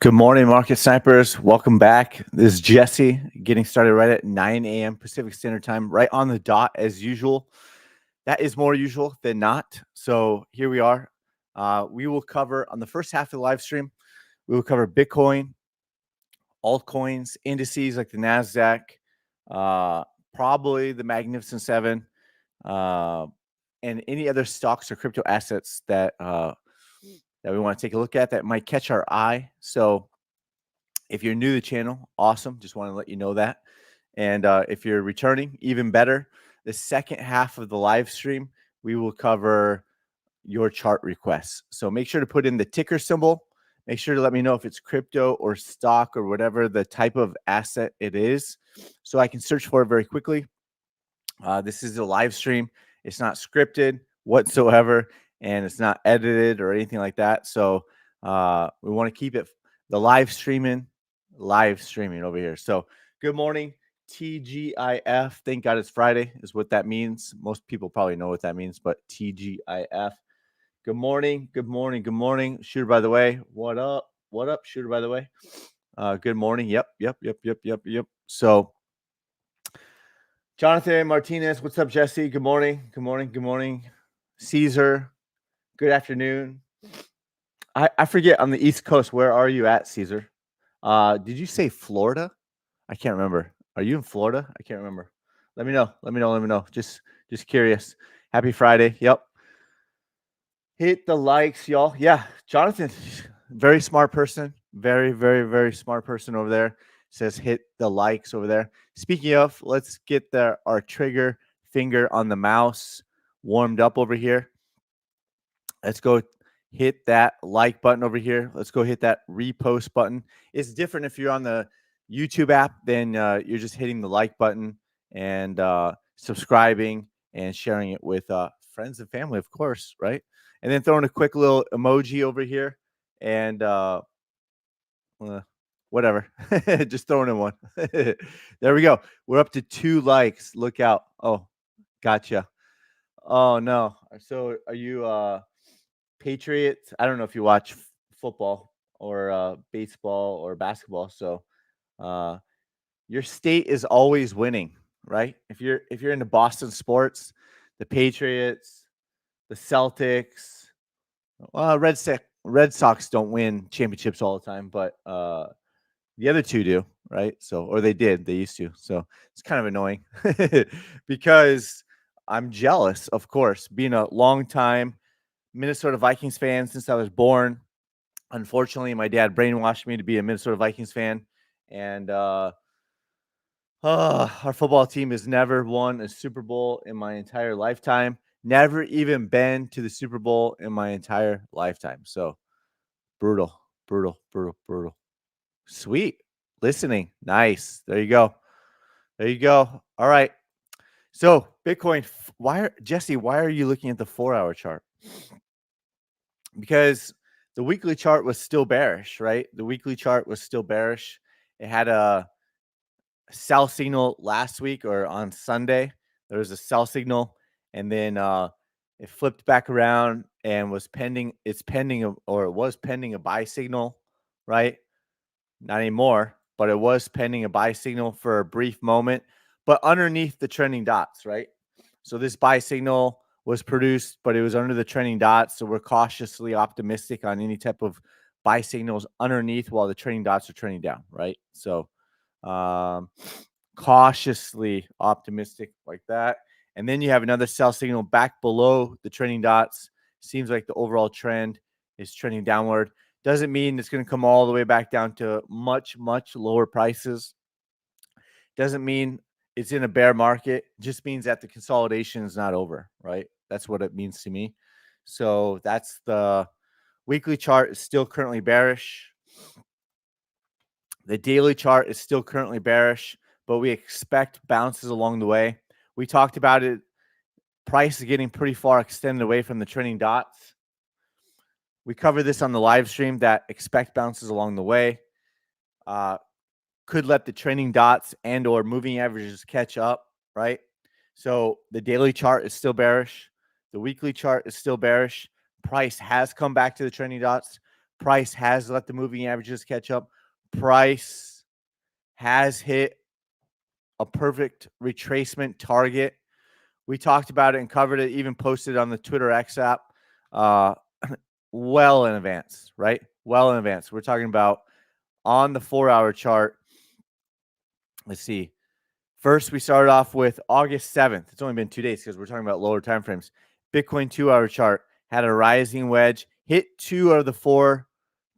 Good morning, market snipers. Welcome back. This is Jesse getting started right at 9 a.m. Pacific Standard Time, right on the dot as usual. That is more usual than not. So here we are. We will cover on the first half of the live stream, we will cover Bitcoin, altcoins, indices like the NASDAQ, probably the Magnificent Seven, and any other stocks or crypto assets that we want to take a look at that might catch our eye. So if you're new to the channel, awesome. Just want to let you know that. And if you're returning, even better. The second half of the live stream, we will cover your chart requests. So make sure to put in the ticker symbol. Make sure to let me know if it's crypto or stock or whatever the type of asset it is, so I can search for it very quickly. This is a live stream. It's not scripted whatsoever, and it's not edited or anything like that. So we want to keep it the live streaming over here. So good morning, TGIF. Thank God it's Friday is what that means. Most people probably know what that means, but TGIF. Good morning. Good morning. Good morning. Shooter, by the way. What up? What up, Shooter, by the way? Good morning. Yep. So Jonathan Martinez, what's up, Jesse? Good morning. Good morning. Good morning. Caesar, good afternoon. I forget, on the East Coast, where are you at, Caesar? Did you say Florida? I can't remember. Are you in Florida? I can't remember. Let me know. Just curious. Happy Friday. Yep. Hit the likes, y'all. Yeah, Jonathan, very smart person. Very, very, very smart person over there. Says hit the likes over there. Speaking of, let's get our trigger finger on the mouse warmed up over here. Let's go hit that like button over here. Let's go hit that repost button. It's different if you're on the YouTube app, then you're just hitting the like button and subscribing and sharing it with friends and family, of course, right? And then throwing a quick little emoji over here and whatever. Just throwing in one. There we go. We're up to 2 likes. Look out. Oh, gotcha. Oh, no. So are you Patriots? I don't know if you watch football or baseball or basketball. So your state is always winning, right? If you're into Boston sports, the Patriots, the Celtics, Red Sox don't win championships all the time, but the other two do, right? So, or they used to. So it's kind of annoying because I'm jealous, of course, being a long time Minnesota Vikings fan since I was born. Unfortunately, my dad brainwashed me to be a Minnesota Vikings fan, and our football team has never won a Super Bowl in my entire lifetime. Never even been to the Super Bowl in my entire lifetime. So brutal. Sweet. Listening. Nice. There you go. All right. So Bitcoin, Jesse, why are you looking at the 4-hour chart? Because the weekly chart was still bearish, right? The weekly chart was still bearish. It had a sell signal last week or on Sunday. There was a sell signal, and then it flipped back around and was pending. It was pending a buy signal, right? Not anymore, but it was pending a buy signal for a brief moment, but underneath the trending dots, right? So this buy signal was produced, but it was under the trending dots. So we're cautiously optimistic on any type of buy signals underneath while the trending dots are trending down, right? So cautiously optimistic like that. And then you have another sell signal back below the trending dots. Seems like the overall trend is trending downward. Doesn't mean it's going to come all the way back down to much, much lower prices. Doesn't mean it's in a bear market. Just means that the consolidation is not over, right? That's what it means to me. So that's the weekly chart is still currently bearish. The daily chart is still currently bearish, but we expect bounces along the way. We talked about it. Price is getting pretty far extended away from the trending dots. We covered this on the live stream that expect bounces along the way. Could let the trending dots and or moving averages catch up, right? So the daily chart is still bearish. The weekly chart is still bearish. Price has come back to the trending dots. Price has let the moving averages catch up. Price has hit a perfect retracement target. We talked about it and covered it, even posted on the Twitter X app well in advance, right? Well in advance. We're talking about on the 4-hour chart. Let's see. First, we started off with August 7th. It's only been 2 days because we're talking about lower time frames. Bitcoin 2-hour chart had a rising wedge, hit 2 out of the 4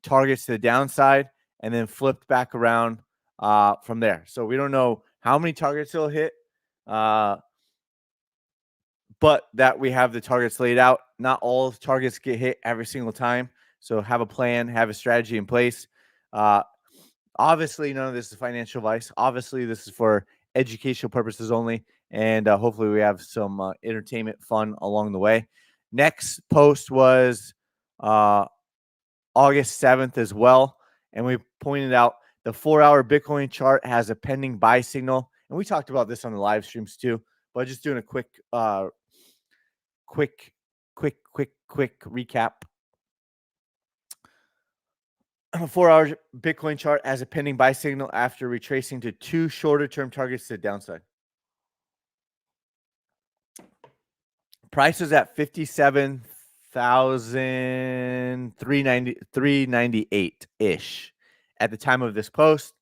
targets to the downside, and then flipped back around from there. So we don't know how many targets it'll hit, but that we have the targets laid out. Not all targets get hit every single time. So have a plan, have a strategy in place. Obviously, none of this is financial advice. Obviously, this is for educational purposes only. And hopefully we have some entertainment fun along the way. Next post was August 7th as well. And we pointed out the 4-hour Bitcoin chart has a pending buy signal. And we talked about this on the live streams too. But just doing a quick recap. 4-hour Bitcoin chart has a pending buy signal after retracing to 2 shorter-term targets to the downside. Price was at 57,398 ish at the time of this post.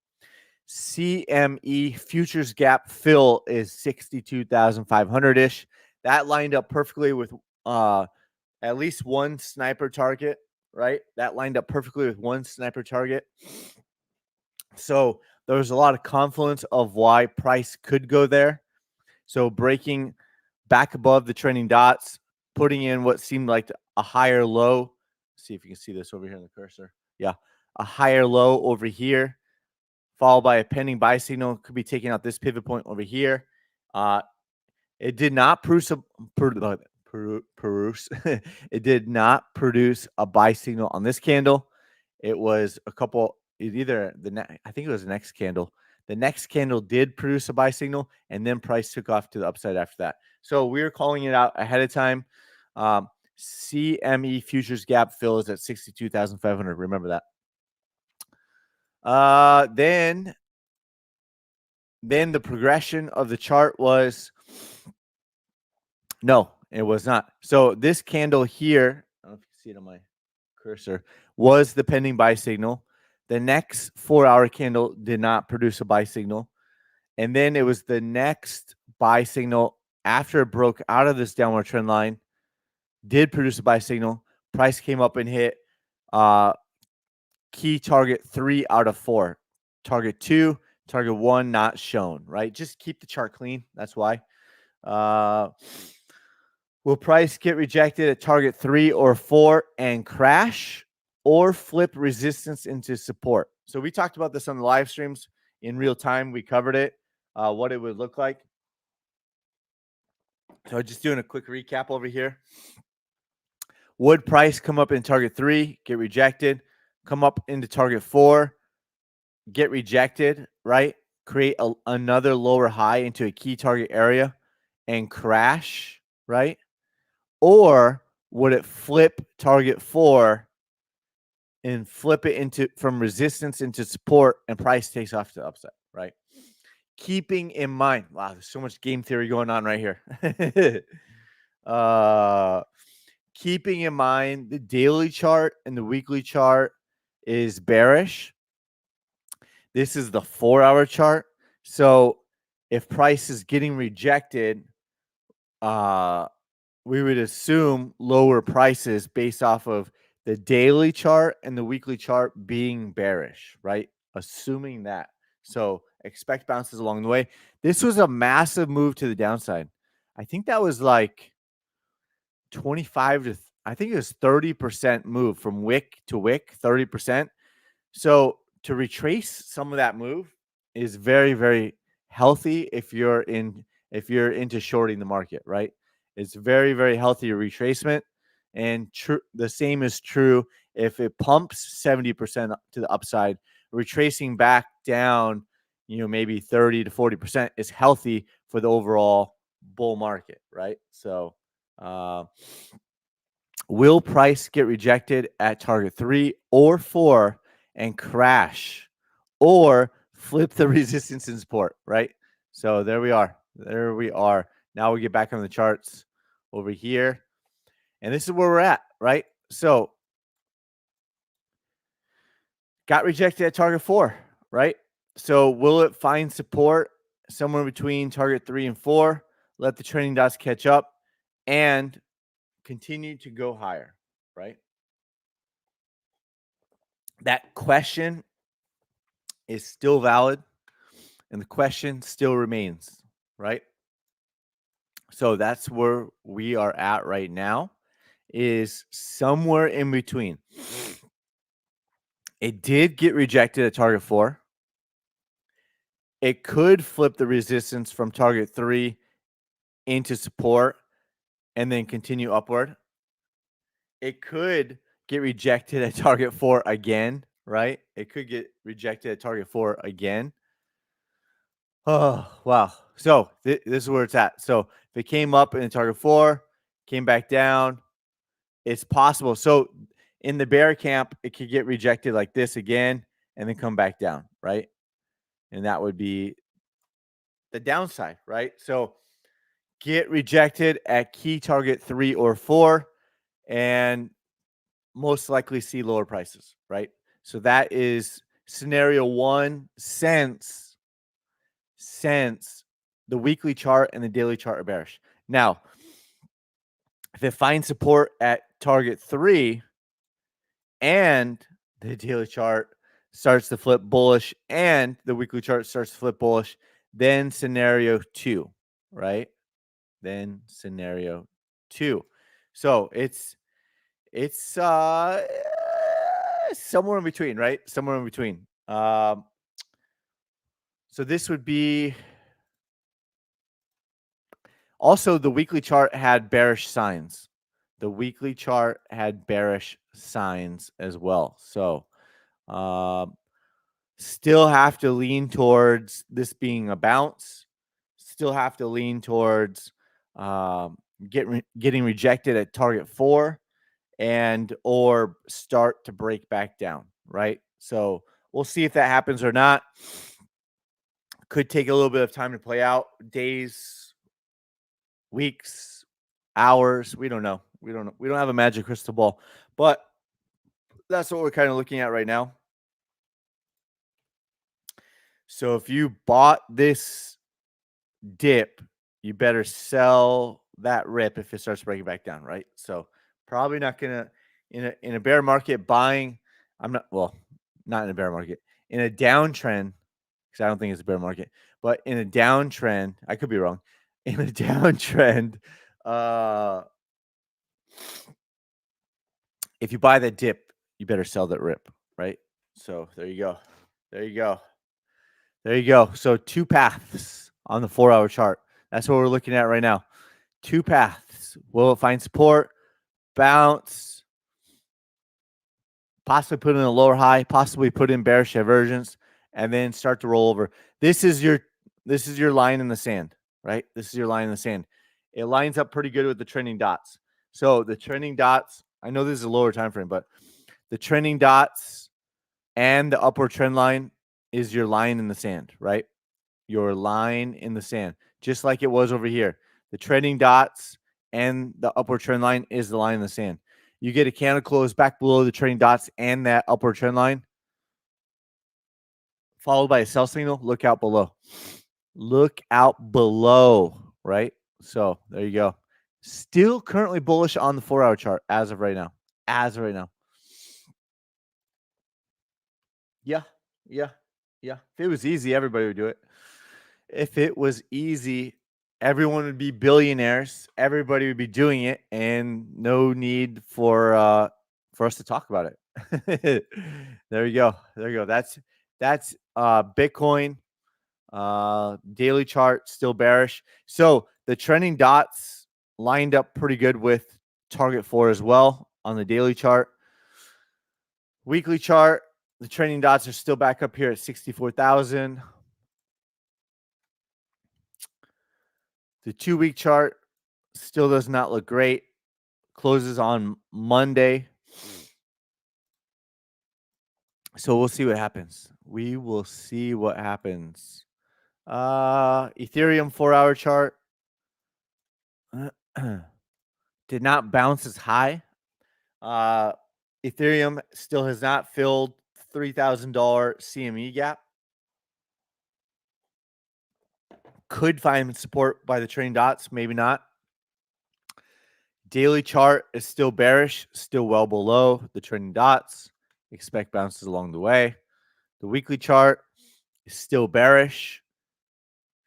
CME futures gap fill is 62,500 ish. That lined up perfectly with at least one sniper target, right? That lined up perfectly with one sniper target. So there was a lot of confluence of why price could go there. So breaking back above the trending dots, putting in what seemed like a higher low. See if you can see this over here in the cursor. Yeah, a higher low over here, followed by a pending buy signal. Could be taking out this pivot point over here. It did not produce it did not produce a buy signal on this candle. It was a couple. I think it was the next candle. The next candle did produce a buy signal, and then price took off to the upside after that. So we were calling it out ahead of time. CME futures gap fill is at 62,500. Remember that. Then the progression of the chart was no, it was not. So this candle here, I don't know if you can see it on my cursor, was the pending buy signal. The next 4-hour candle did not produce a buy signal. And then it was the next buy signal after it broke out of this downward trend line, did produce a buy signal. Price came up and hit key target 3 out of 4. Target 2, target 1 not shown, right? Just keep the chart clean. That's why. Will price get rejected at target 3 or 4 and crash, or flip resistance into support? So we talked about this on the live streams in real time. We covered it, what it would look like. So just doing a quick recap over here. Would price come up in target 3, get rejected, come up into target 4, get rejected, right? Create another lower high into a key target area and crash, right? Or would it flip target 4 and flip it from resistance into support, and price takes off to the upside, right? Keeping in mind, wow, there's so much game theory going on right here. Keeping in mind the daily chart and the weekly chart is bearish. This is the 4-hour chart. So if price is getting rejected, we would assume lower prices based off of the daily chart and the weekly chart being bearish, right? Assuming that. So expect bounces along the way. This was a massive move to the downside. I think that was like 25 to, I think it was 30% move from wick to wick, 30%. So to retrace some of that move is very, very healthy if you're into shorting the market, right? It's very, very healthy retracement. And the same is true if it pumps 70% to the upside, retracing back down, maybe 30 to 40% is healthy for the overall bull market, right? So Will price get rejected at target 3 or 4 and crash, or flip the resistance and support, right? So there we are. There we are. Now we get back on the charts over here. And this is where we're at, right? So got rejected at target 4, right? So will it find support somewhere between target 3 and 4? Let the trending dots catch up and continue to go higher, right? That question is still valid and the question still remains, right? So that's where we are at right now, is somewhere in between. It did get rejected at target 4. It could flip the resistance from target 3 into support and then continue upward. It could get rejected at target 4 again, right? It could get rejected at target 4 again. Oh, wow. So this is where it's at. So if it came up in target 4, came back down, it's possible. So in the bear camp, it could get rejected like this again and then come back down, right? And that would be the downside, right? So get rejected at key target 3 or 4 and most likely see lower prices, right? So that is scenario 1 since the weekly chart and the daily chart are bearish. Now, if it finds support at target 3 and the daily chart starts to flip bullish and the weekly chart starts to flip bullish, then scenario 2, right? Then scenario 2. So it's somewhere in between, right? Somewhere in between. So this would be also the weekly chart had bearish signs. The weekly chart had bearish signs as well. So still have to lean towards this being a bounce. Still have to lean towards getting rejected at target 4 and or start to break back down, right? So we'll see if that happens or not. Could take a little bit of time to play out, days, weeks, hours. We don't know. We don't have a magic crystal ball, but that's what we're kind of looking at right now. So if you bought this dip, you better sell that rip if it starts breaking back down, right? So probably not gonna in a bear market buying. Not in a bear market. In a downtrend, because I don't think it's a bear market, but in a downtrend, I could be wrong. In a downtrend, if you buy that dip, you better sell that rip, right? So there you go. There you go. There you go. So 2 paths on the 4-hour chart. That's what we're looking at right now. 2 paths. Will it find support, bounce, possibly put in a lower high, possibly put in bearish divergence, and then start to roll over. This is your line in the sand, right? This is your line in the sand. It lines up pretty good with the trending dots. So the trending dots, I know this is a lower time frame, but the trending dots and the upward trend line is your line in the sand, right? Your line in the sand, just like it was over here. The trending dots and the upward trend line is the line in the sand. You get a candle close back below the trending dots and that upward trend line, followed by a sell signal, look out below. Look out below, right? So there you go. Still currently bullish on the 4-hour chart as of right now. As of right now. Yeah. If it was easy, everybody would do it. If it was easy, everyone would be billionaires. Everybody would be doing it, and no need for us to talk about it. There you go. There you go. That's Bitcoin. Daily chart still bearish. So the trending dots lined up pretty good with target 4 as well on the daily chart. Weekly chart, the trending dots are still back up here at 64,000. The 2-week chart still does not look great. closes on Monday. So we'll see what happens. We will see what happens. Ethereum 4-hour chart did not bounce as high. Ethereum still has not filled $3,000 CME gap. Could find support by the trading dots, maybe not. Daily chart is still bearish, still well below the trading dots. Expect bounces along the way. The weekly chart is still bearish.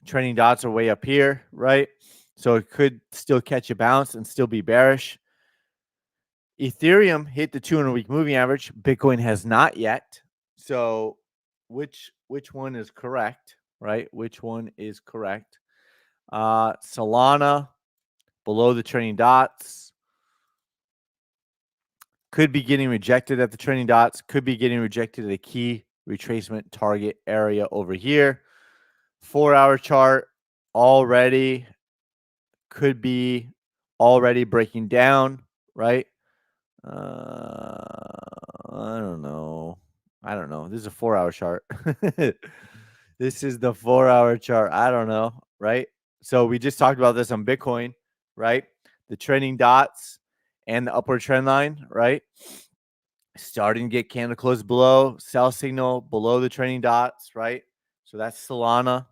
Trading dots are way up here, right? So it could still catch a bounce and still be bearish. Ethereum hit the 200-week moving average. Bitcoin has not yet. So which one is correct, right? Which one is correct? Solana below the trading dots. Could be getting rejected at the trading dots. Could be getting rejected at a key retracement target area over here. 4-hour chart already could be already breaking down, right? I don't know. This is a 4-hour chart. This is the 4-hour chart. I don't know, right? So we just talked about this on Bitcoin, right? The trending dots and the upward trend line, right? Starting to get candle close below, sell signal below the trending dots, right? So that's Solana.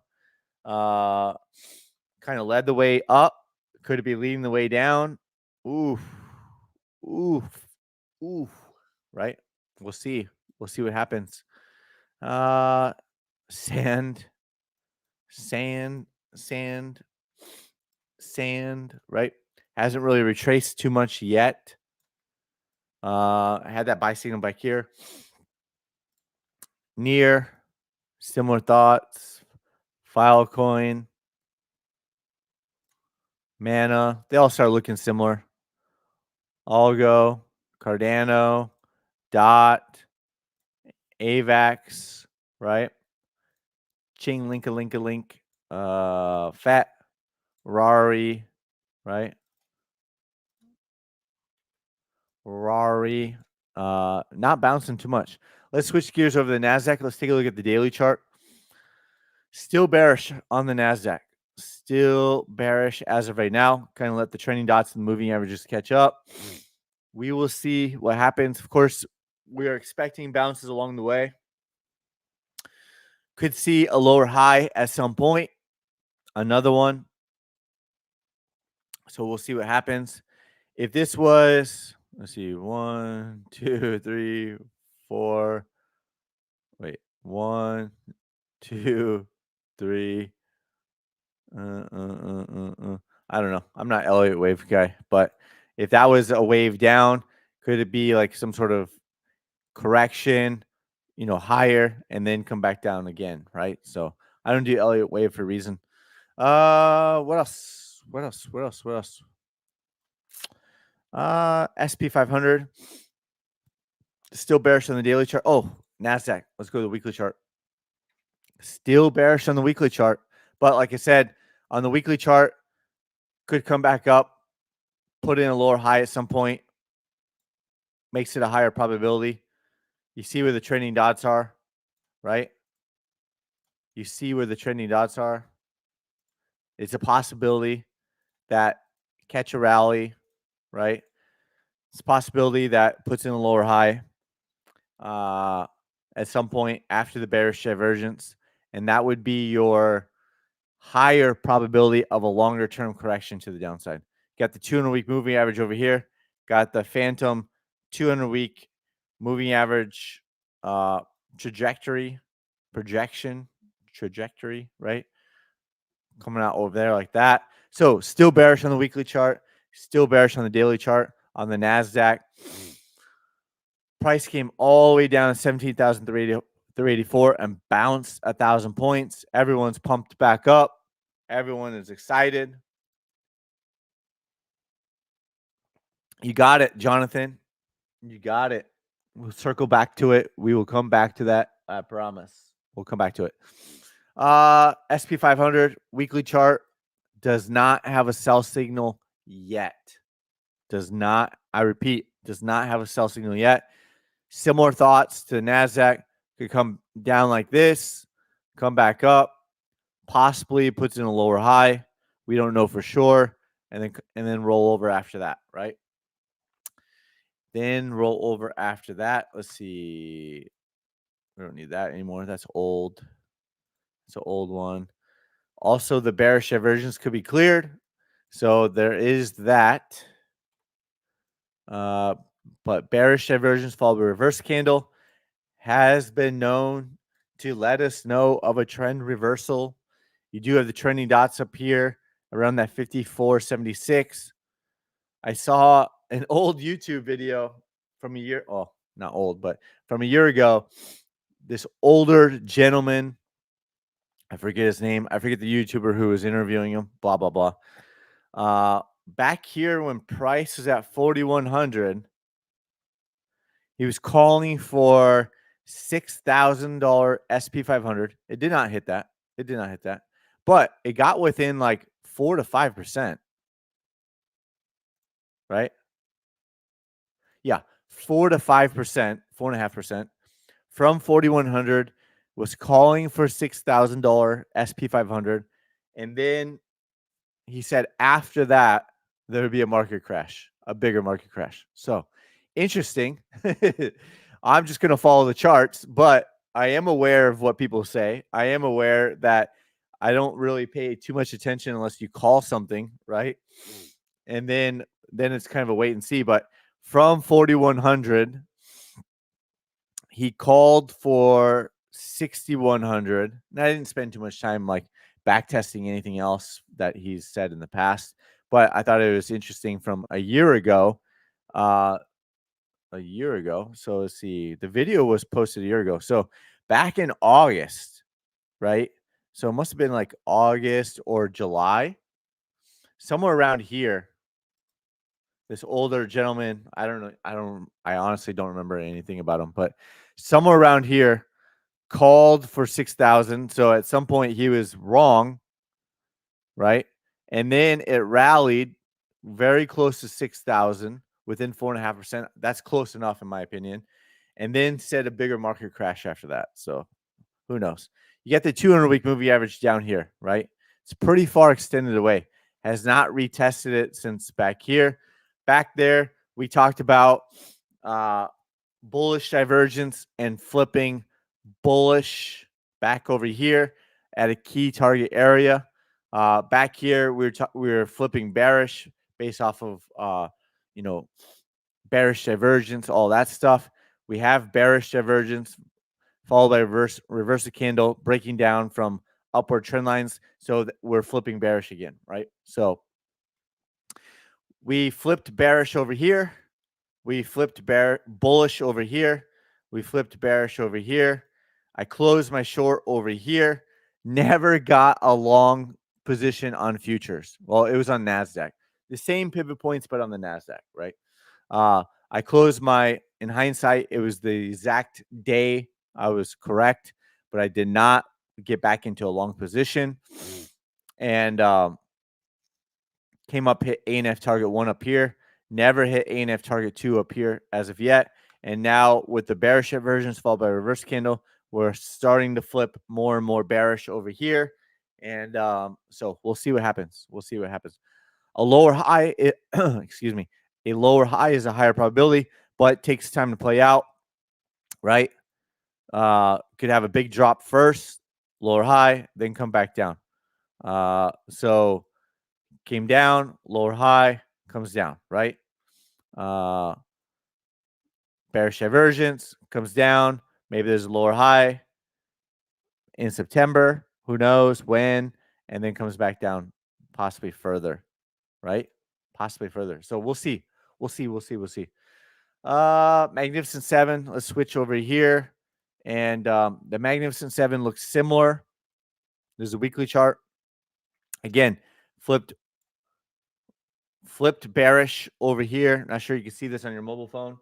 Kind of led the way up. Could it be leading the way down? Oof. Right? We'll see. We'll see what happens. Sand, right? Hasn't really retraced too much yet. I had that buy signal back here. Near, similar thoughts. Filecoin, Mana, they all start looking similar. Algo, Cardano, Dot, AVAX, right? Ching, link, Fat, Rari, right? Rari, not bouncing too much. Let's switch gears over to the NASDAQ. Let's take a look at the daily chart. Still bearish on the NASDAQ. Still bearish as of right now. Kind of let the trending dots and the moving averages catch up. We will see what happens. Of course, we are expecting bounces along the way. Could see a lower high at some point. Another one. So we'll see what happens. If this was, let's see, 1, 2, 3, 4. Wait, 1, 2, 3. I don't know. I'm not Elliott wave guy, but if that was a wave down, could it be like some sort of correction, higher and then come back down again, right? So I don't do Elliott wave for a reason. What else? SP 500 still bearish on the daily chart. Oh, NASDAQ. Let's go to the weekly chart. Still bearish on the weekly chart. But like I said, on the weekly chart, could come back up, put in a lower high at some point, makes it a higher probability. You see where the trending dots are, right? You see where the trending dots are. It's a possibility that catch a rally, right? It's a possibility that puts in a lower high at some point after the bearish divergence, and that would be your higher probability of a longer term correction to the downside. Got the 200-week moving average over here. Got the phantom 200-week moving average trajectory, right? Coming out over there like that. So still bearish on the weekly chart, still bearish on the daily chart. On the NASDAQ, price came all the way down to 17,384 and bounced 1,000 points. Everyone's pumped back up. Everyone is excited. You got it, Jonathan. You got it. We'll circle back to it. We will come back to that. I promise. We'll come back to it. SP 500 weekly chart does not have a sell signal yet. does not, I repeat, does not have a sell signal yet. Similar thoughts to the NASDAQ. Could come down like this, come back up, possibly puts in a lower high. We don't know for sure. And then roll over after that, right? Then roll over after that. Let's see. We don't need that anymore. That's old. It's an old one. Also, the bearish divergence could be cleared. So there is that. But bearish divergence followed by reverse candle has been known to let us know of a trend reversal. You do have the trending dots up here around that 54.76. I saw an old YouTube video from a year, oh, not old, but from a year ago. This older gentleman, I forget his name. I forget the YouTuber who was interviewing him, blah, blah, blah. Back here when price was at 4,100, he was calling for $6,000 SP500. It did not hit that. It did not hit that. But it got within like 4 to 5%. Right? Yeah, 4 to 5%, 4.5% from 4,100 was calling for $6,000 SP500. And then he said after that, there would be a market crash, a bigger market crash. So interesting. I'm just going to follow the charts, but I am aware of what people say. I am aware that I don't really pay too much attention unless you call something, right? And then it's kind of a wait and see. But from 4,100, he called for 6,100. And I didn't spend too much time like back testing anything else that he's said in the past, but I thought it was interesting from a year ago. So let's see. The video was posted a year ago. So back in August, right? So it must have been like August or July, somewhere around here. This older gentleman, I don't know. I honestly don't remember anything about him, but somewhere around here called for 6,000. So at some point he was wrong, right? And then it rallied very close to 6,000 within 4.5%. That's close enough, in my opinion. And then said a bigger market crash after that. So who knows? You get the 200-week moving average down here, right? It's pretty far extended away. Has not retested it since back here. Back there, we talked about bullish divergence and flipping bullish back over here at a key target area. Back here, we were flipping bearish based off of bearish divergence, all that stuff. We have bearish divergence followed by reverse candle breaking down from upward trend lines. So we're flipping bearish again, right? So we flipped bearish over here. We flipped bullish over here. We flipped bearish over here. I closed my short over here. Never got a long position on futures. Well, it was on NASDAQ. The same pivot points, but on the NASDAQ, right? I closed in hindsight, it was the exact day I was correct, but I did not get back into a long position. And came up, hit A&F target 1 up here. Never hit A&F target 2 up here as of yet. And now with the bearish divergence followed by reverse candle, we're starting to flip more and more bearish over here. And so we'll see what happens. We'll see what happens. A lower high, excuse me, a lower high is a higher probability, but takes time to play out, right? Could have a big drop first, lower high, then come back down. So came down, lower high, comes down, right? Bearish divergence comes down. Maybe there's a lower high in September. Who knows when? And then comes back down, possibly further, right? Possibly further. So we'll see. We'll see. Magnificent 7. Let's switch over here. And the Magnificent 7 looks similar. There's a weekly chart. Again, flipped bearish over here. Not sure you can see this on your mobile phone,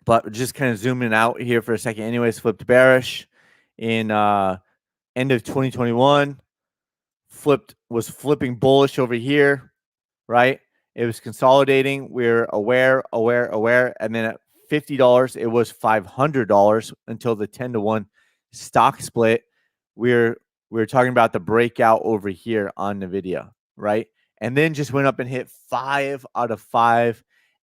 but just kind of zooming out here for a second. Anyways, flipped bearish in end of 2021. Was flipping bullish over here, right? It was consolidating. We're aware. And then at $50, it was $500 until the 10-to-1 stock split. We're talking about the breakout over here on NVIDIA, right? And then just went up and hit 5 out of 5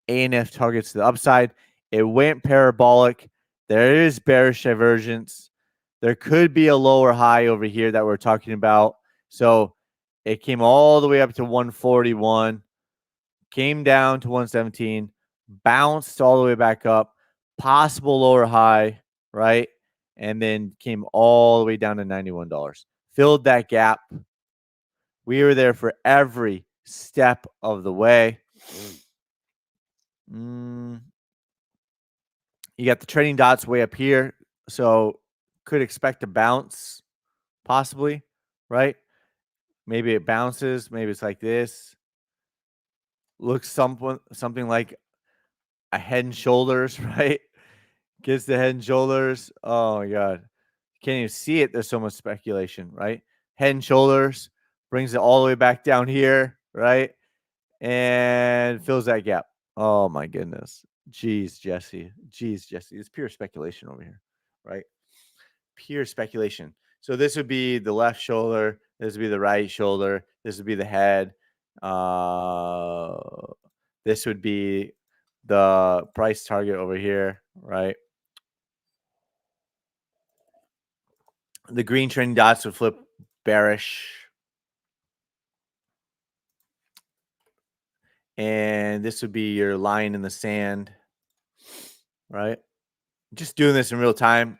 A&F targets to the upside. It went parabolic. There is bearish divergence. There could be a lower high over here that we're talking about. So it came all the way up to 141, came down to 117, bounced all the way back up, possible lower high, right? And then came all the way down to $91. Filled that gap. We were there for every step of the way. You got the trading dots way up here, so could expect a bounce, possibly, right? Maybe it bounces. Maybe it's like this. Looks something like a head and shoulders, right? Gets the head and shoulders. Oh my God. Can't even see it. There's so much speculation, right? Head and shoulders, brings it all the way back down here, right? And fills that gap. Oh my goodness. Jeez, Jesse. It's pure speculation over here, right? Pure speculation. So this would be the left shoulder. This would be the right shoulder. This would be the head. This would be the price target over here, right? The green trending dots would flip bearish. And this would be your line in the sand, right? Just doing this in real time.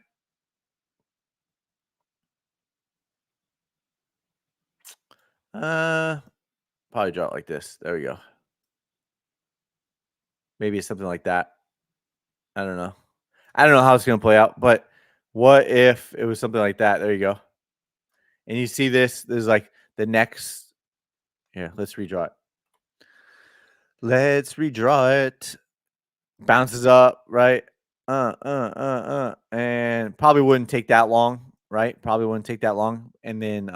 Probably draw it like this. There we go. Maybe it's something like that. I don't know. I don't know how it's going to play out, but what if it was something like that? There you go. And you see this is like the next. Here, let's redraw it. Let's redraw it. Bounces up, right? And probably wouldn't take that long, right? Probably wouldn't take that long. And then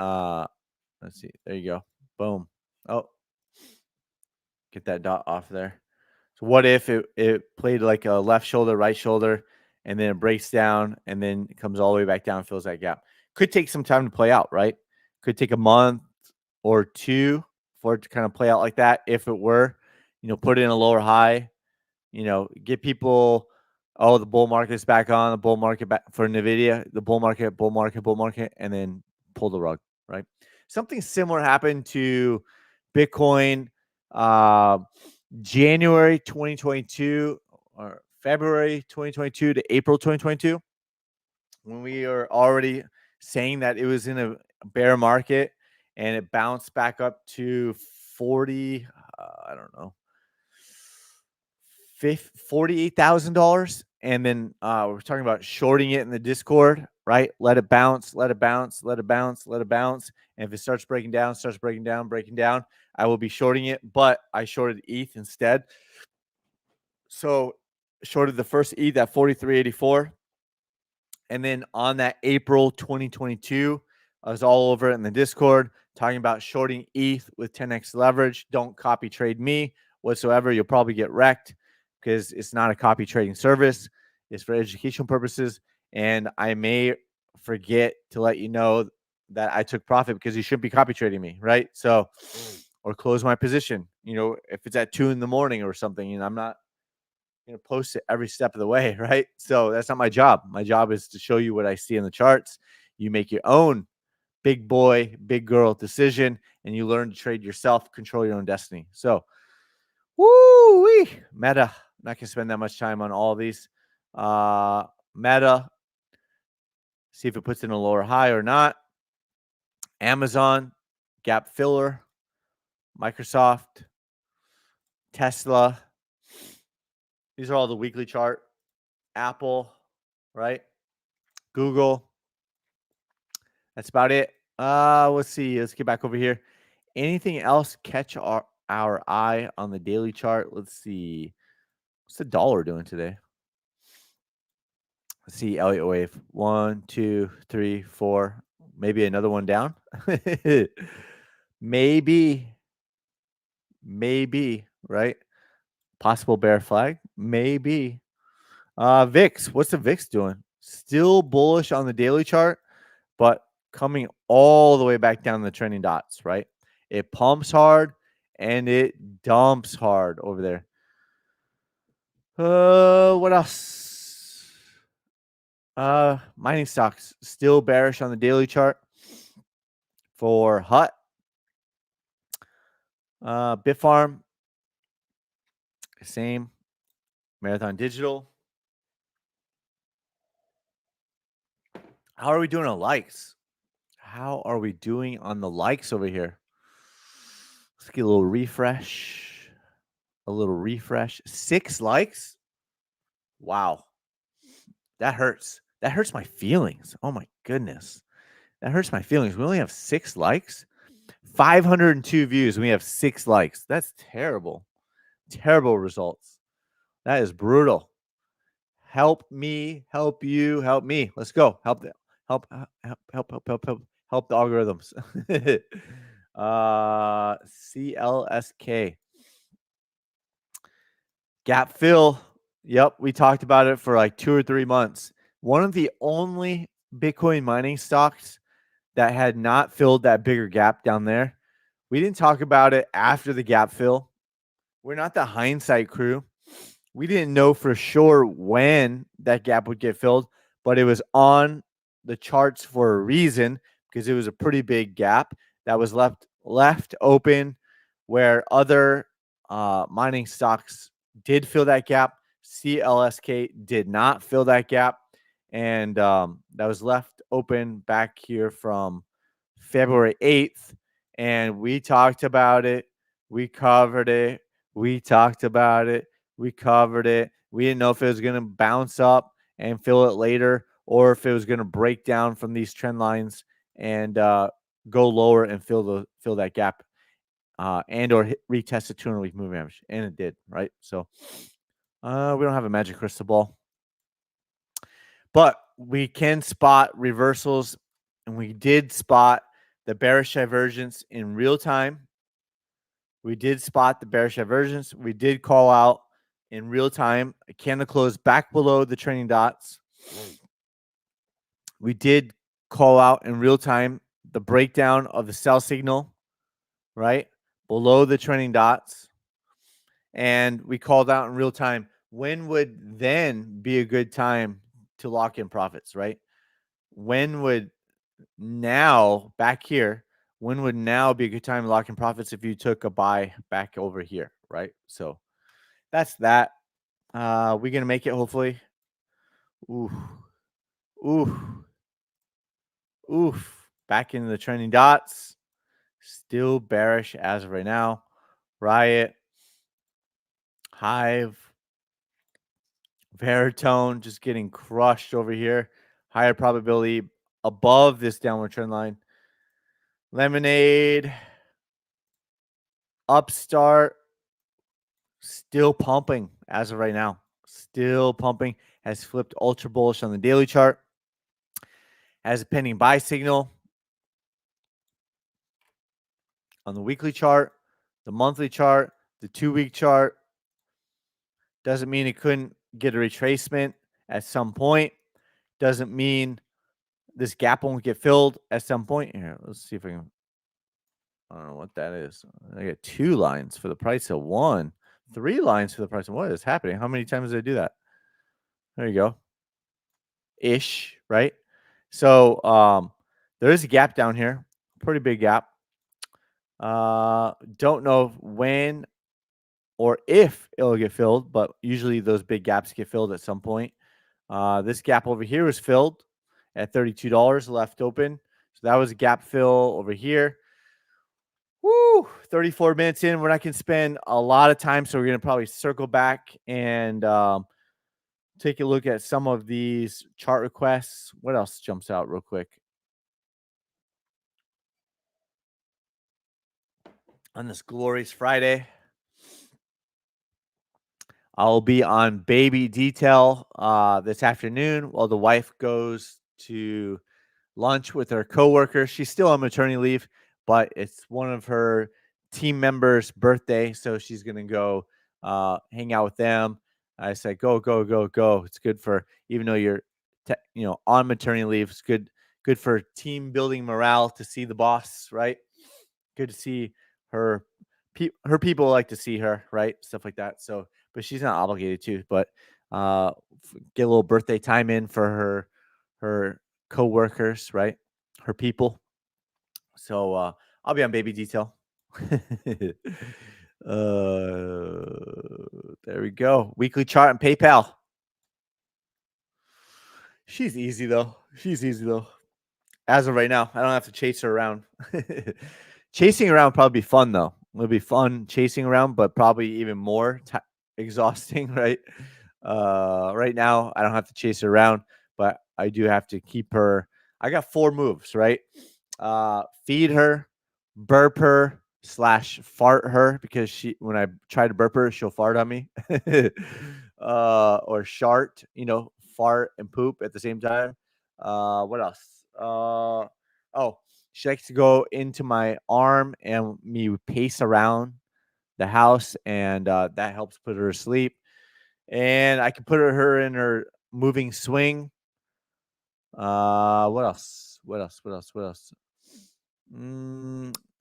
let's see. There you go. Boom. Oh, get that dot off there. So what if it played like a left shoulder, right shoulder, and then it breaks down and then it comes all the way back down and fills that gap? Could take some time to play out, right? Could take a month or two for it to kind of play out like that. If it were, put in a lower high, get people, oh, the bull market is back on, the bull market back for NVIDIA, the bull market, and then pull the rug, right? Something similar happened to Bitcoin January 2022 or February 2022 to April 2022, when we are already saying that it was in a bear market and it bounced back up to 40, I don't know, $48,000. And then we're talking about shorting it in the Discord, right? Let it bounce. And if it starts breaking down, I will be shorting it. But I shorted ETH instead. So shorted the first ETH at 43.84. And then on that April 2022, I was all over it in the Discord talking about shorting ETH with 10x leverage. Don't copy trade me whatsoever. You'll probably get wrecked because it's not a copy trading service. It's for educational purposes. And I may forget to let you know that I took profit because you shouldn't be copy trading me, right? So, or close my position, if it's at 2 a.m. or something, I'm not going to post it every step of the way, right? So that's not my job. My job is to show you what I see in the charts. You make your own big boy, big girl decision, and you learn to trade yourself, control your own destiny. So, woo-wee, Meta. I'm not going to spend that much time on all of these. Meta, see if it puts in a lower high or not. Amazon, gap filler. Microsoft, Tesla. These are all the weekly chart. Apple, right? Google. That's about it. Let's see. Let's get back over here. Anything else catch our eye on the daily chart? Let's see. What's the dollar doing today? Let's see. Elliott wave. 1, 2, 3, 4. Maybe another one down. Maybe. right? Possible bear flag, maybe. VIX, what's the VIX doing? Still bullish on the daily chart, but coming all the way back down the trending dots, right? It pumps hard and it dumps hard over there. What else? Mining stocks still bearish on the daily chart for HUT. Bitfarm, same. Marathon Digital. How are we doing on likes? How are we doing on the likes over here? Let's get a little refresh. A little refresh. 6 likes? Wow. That hurts. That hurts my feelings. Oh my goodness. That hurts my feelings. We only have 6 likes. 502 views and we have 6 likes. That's terrible. Terrible results. That is brutal. Help me, help you, help me. Let's go. Help the algorithms. CLSK. Gap fill. Yep, we talked about it for like 2 or 3 months. One of the only Bitcoin mining stocks that had not filled that bigger gap down there. We didn't talk about it after the gap fill. We're not the hindsight crew. We didn't know for sure when that gap would get filled, but it was on the charts for a reason because it was a pretty big gap that was left open where other mining stocks did fill that gap. CLSK did not fill that gap, and that was left open back here from February 8th, and we talked about it. We covered it. We talked about it. We covered it. We didn't know if it was going to bounce up and fill it later or if it was going to break down from these trend lines and go lower and fill that gap and or retest the 200-week moving average. And it did, right? So we don't have a magic crystal ball. But we can spot reversals, and we did spot the bearish divergence in real time. We did spot the bearish divergence. We did call out in real time a candle close back below the trending dots. We did call out in real time the breakdown of the sell signal, right? Below the trending dots. And we called out in real time when would then be a good time to lock in profits, right? When would now back here, when would now be a good time to lock in profits if you took a buy back over here, right? So that's that. We're going to make it, hopefully. Oof. Oof. Oof. Back into the trending dots. Still bearish as of right now. Riot. Hive. Veritone just getting crushed over here. Higher probability above this downward trend line. Lemonade. Upstart. Still pumping as of right now. Still pumping. Has flipped ultra bullish on the daily chart. Has a pending buy signal on the weekly chart, the monthly chart, the 2-week chart. Doesn't mean it couldn't get a retracement at some point. Doesn't mean this gap won't get filled at some point. Here, let's see if I can. I don't know what that is. I get 2 lines for the price of 1. 3 lines for the price of what is happening? How many times did I do that? There you go. Ish, right? So there is a gap down here. Pretty big gap. Don't know when or if it'll get filled, but usually those big gaps get filled at some point. This gap over here was filled at $32 left open. So that was a gap fill over here. Woo, 34 minutes in. We're not going to spend a lot of time, so we're going to probably circle back and take a look at some of these chart requests. What else jumps out real quick? On this glorious Friday, I'll be on baby detail this afternoon while the wife goes to lunch with her coworker. She's still on maternity leave, but it's one of her team member's birthday, so she's gonna go hang out with them. I said, go, go, go, go. It's good for, even though you're on maternity leave, it's good for team building morale to see the boss, right? Good to see her. Her people like to see her, right? Stuff like that. So, but she's not obligated to. But get a little birthday time in for her coworkers, right? Her people. So I'll be on baby detail. There we go. Weekly chart and PayPal. She's easy though. As of right now, I don't have to chase her around. Chasing around would probably be fun though. It'll be fun chasing around, but probably even more exhausting, right? Right now, I don't have to chase her around, but I do have to keep her. I got 4 moves, right? Feed her, burp her / fart her, because when I try to burp her, she'll fart on me. Or shart, fart and poop at the same time. What else? Oh, she likes to go into my arm and me pace around the house, and that helps put her to sleep. And I can put her in her moving swing. What else?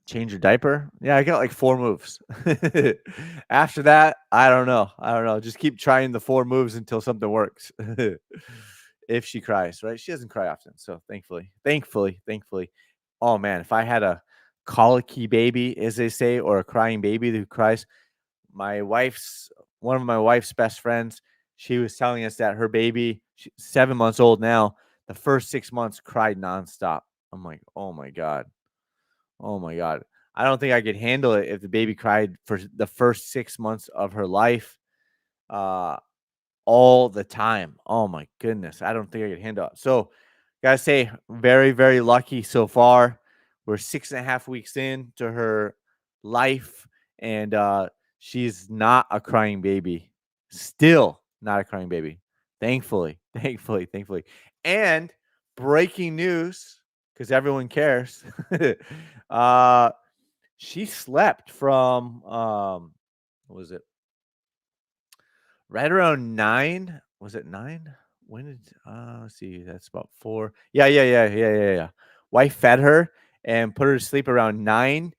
Change your diaper. Yeah, I got like 4 moves. After that, I don't know. Just keep trying the 4 moves until something works. If she cries, right? She doesn't cry often, so thankfully. Oh man, if I had a colicky baby, as they say, or a crying baby who cries, one of my wife's best friends, she was telling us that her baby, 7 months old now, the first 6 months cried nonstop. I'm like, oh my god. I don't think I could handle it if the baby cried for the first 6 months of her life, all the time. Oh my goodness. I don't think I could handle it. So, gotta say, very, very lucky so far. We're 6.5 weeks into her life, and she's not a crying baby. Still not a crying baby. Thankfully. And breaking news, because everyone cares. She slept from what was it? Right around 9. Was it 9? When did let's see, that's about 4. Yeah. Wife fed her and put her to sleep around 9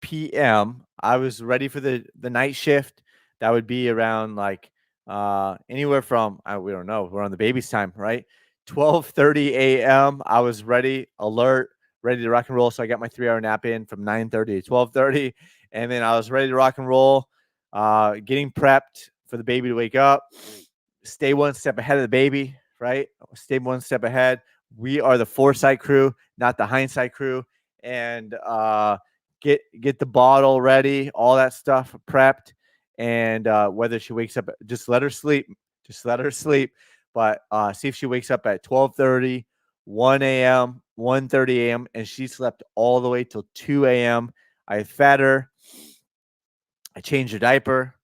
p.m. I was ready for the night shift. That would be around like anywhere from we don't know. We're on the baby's time, right? 12:30 a.m. I was ready, alert, ready to rock and roll. So I got my 3-hour nap in from 9:30 to 12:30, and then I was ready to rock and roll, getting prepped for the baby to wake up. Stay one step ahead of the baby, right? Stay one step ahead. We are the foresight crew, not the hindsight crew, and get the bottle ready, all that stuff prepped, and whether she wakes up, just let her sleep. But see if she wakes up at 12:30, 1 a.m., 1:30 a.m., and she slept all the way till 2 a.m. I fed her. I changed her diaper.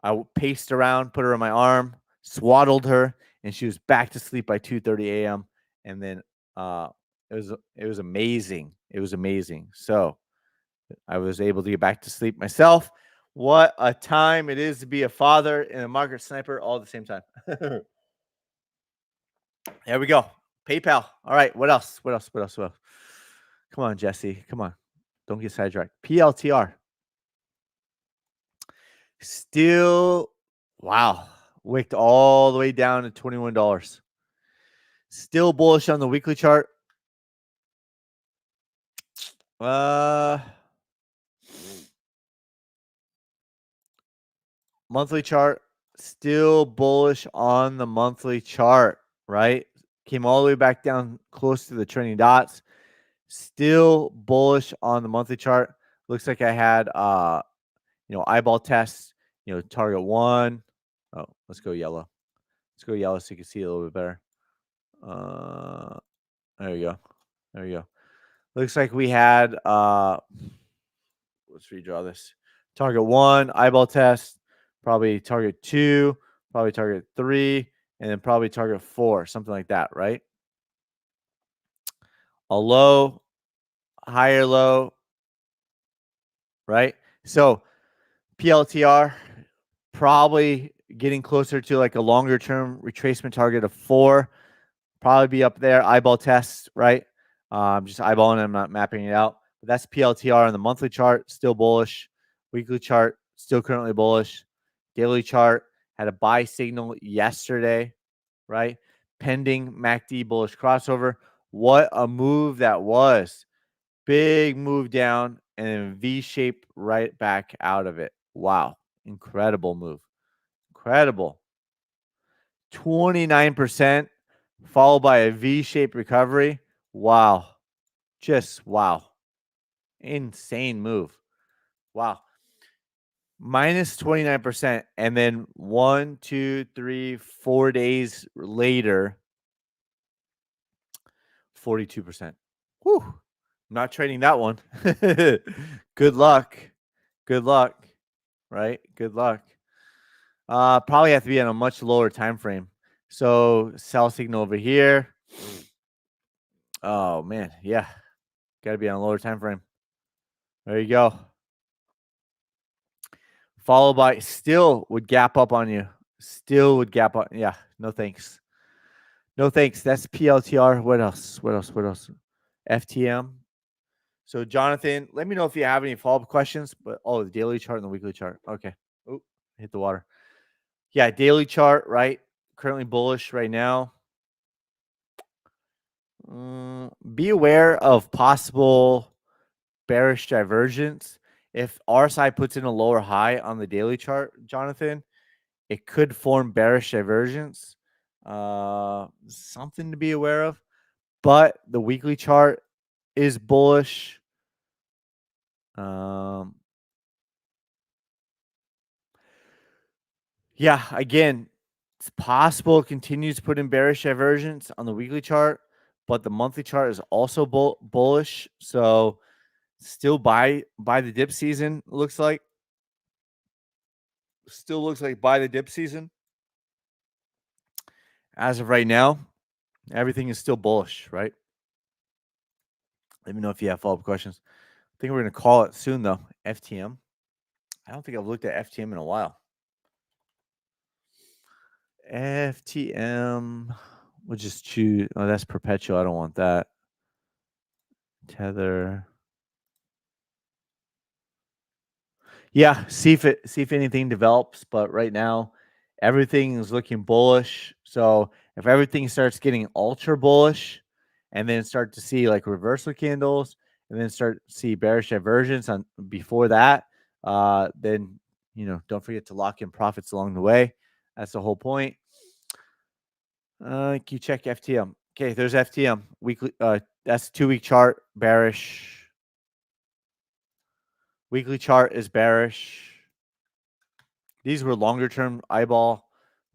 I paced around, put her on my arm, swaddled her, and she was back to sleep by 2:30 a.m. And then it was amazing. So I was able to get back to sleep myself. What a time it is to be a father and a market sniper all at the same time. There we go. PayPal. All right. What else? Come on, Jesse. Come on. Don't get sidetracked. PLTR. Still, wow. Wicked all the way down to $21. Still bullish on the weekly chart. Monthly chart, still bullish on the monthly chart, right? Came all the way back down close to the trending dots. Still bullish on the monthly chart. Looks like I had eyeball tests, target 1. Oh, let's go yellow. So you can see a little bit better. There you go. Looks like we had let's redraw this. Target 1, eyeball test, probably target 2, probably target 3, and then probably target 4, something like that, right? A low, higher low, right? So PLTR probably getting closer to like a longer term retracement target of 4. Probably be up there. Eyeball test, right? I'm just eyeballing it. I'm not mapping it out. But that's PLTR on the monthly chart, still bullish. Weekly chart, still currently bullish. Daily chart had a buy signal yesterday, right? Pending MACD bullish crossover. What a move that was. Big move down and then V shape right back out of it. Wow. Incredible move. Incredible. 29%, followed by a V-shaped recovery. Wow. Just wow. Insane move. Wow. Minus 29%. And then 1, 2, 3, 4 days later, 42%. Whew. I'm not trading that one. Good luck. Good luck. Right? Good luck. Probably have to be on a much lower time frame. So sell signal over here. Oh man, yeah. Got to be on a lower time frame. There you go. Followed by still would gap up on you. Still would gap up. Yeah, no thanks. No thanks. That's PLTR. What else? What else? What else? FTM. So Jonathan, let me know if you have any follow-up questions. But the daily chart and the weekly chart. Okay. Oh, hit the water. Yeah, daily chart, right? Currently bullish right now. Be aware of possible bearish divergence. If RSI puts in a lower high on the daily chart, Jonathan, it could form bearish divergence. Something to be aware of. But the weekly chart is bullish. Yeah, again, it's possible it continues to put in bearish divergence on the weekly chart, but the monthly chart is also bullish. So still buy the dip season, looks like. Still looks like buy the dip season. As of right now, everything is still bullish, right? Let me know if you have follow-up questions. I think we're going to call it soon, though. FTM. I don't think I've looked at FTM in a while. FTM. We'll just choose. Oh, that's perpetual. I don't want that. Tether. Yeah, see if anything develops. But right now, everything is looking bullish. So if everything starts getting ultra bullish, and then start to see like reversal candles, and then start to see bearish divergence on before that, then don't forget to lock in profits along the way. That's the whole point. Can you check FTM? Okay, there's FTM weekly. That's 2-week chart, bearish. Weekly chart is bearish. These were longer term eyeball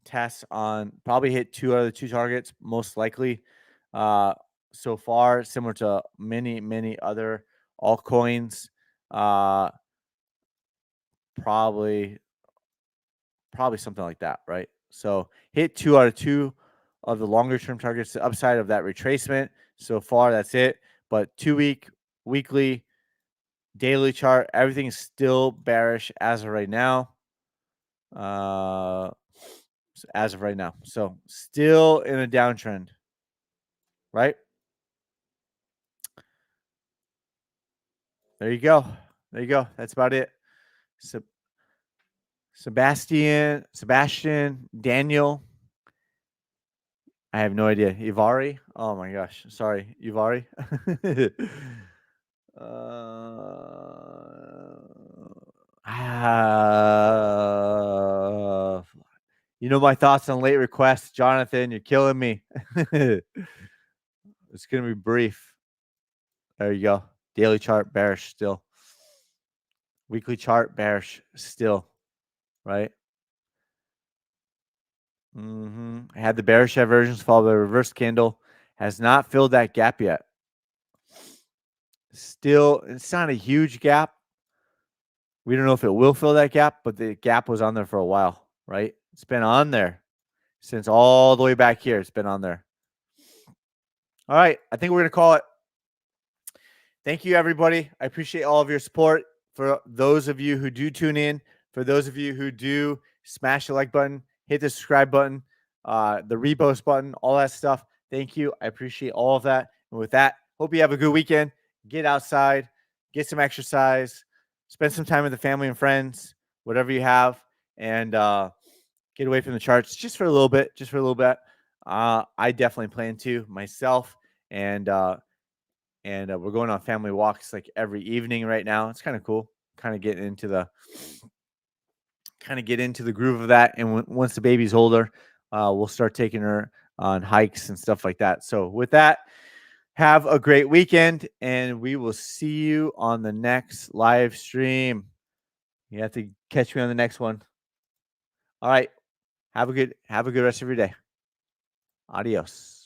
tests on probably hit 2 out of the 2 targets, most likely. So far, similar to many other altcoins. Probably something like that, right? So hit 2 out of 2 of the longer term targets, the upside of that retracement. So far, that's it. But 2-week, weekly, daily chart, everything's still bearish as of right now. As of right now. So still in a downtrend, right? There you go. There you go. That's about it. Sebastian, Daniel. I have no idea. Ivari. Oh my gosh. Sorry, Ivari. My thoughts on late requests, Jonathan. You're killing me. It's gonna be brief. There you go. Daily chart bearish still. Weekly chart bearish still, right? I had the bearish divergence followed by a reverse candle. Has not filled that gap yet. Still, it's not a huge gap. We don't know if it will fill that gap, but the gap was on there for a while, right? It's been on there since all the way back here. It's been on there. All right. I think we're going to call it. Thank you, everybody. I appreciate all of your support. for those of you who do tune in, for those of you who do smash the like button, hit the subscribe button, the repost button, all that stuff. Thank you. I appreciate all of that. And with that, hope you have a good weekend. Get outside, get some exercise, spend some time with the family and friends, whatever you have, and get away from the charts just for a little bit. Just for a little bit. I definitely plan to myself, and we're going on family walks like every evening right now. It's kind of cool. Kind of get into the groove of that. And once the baby's older, we'll start taking her on hikes and stuff like that. So with that, have a great weekend, and we will see you on the next live stream. You have to catch me on the next one. All right. Have a good rest of your day. Adios.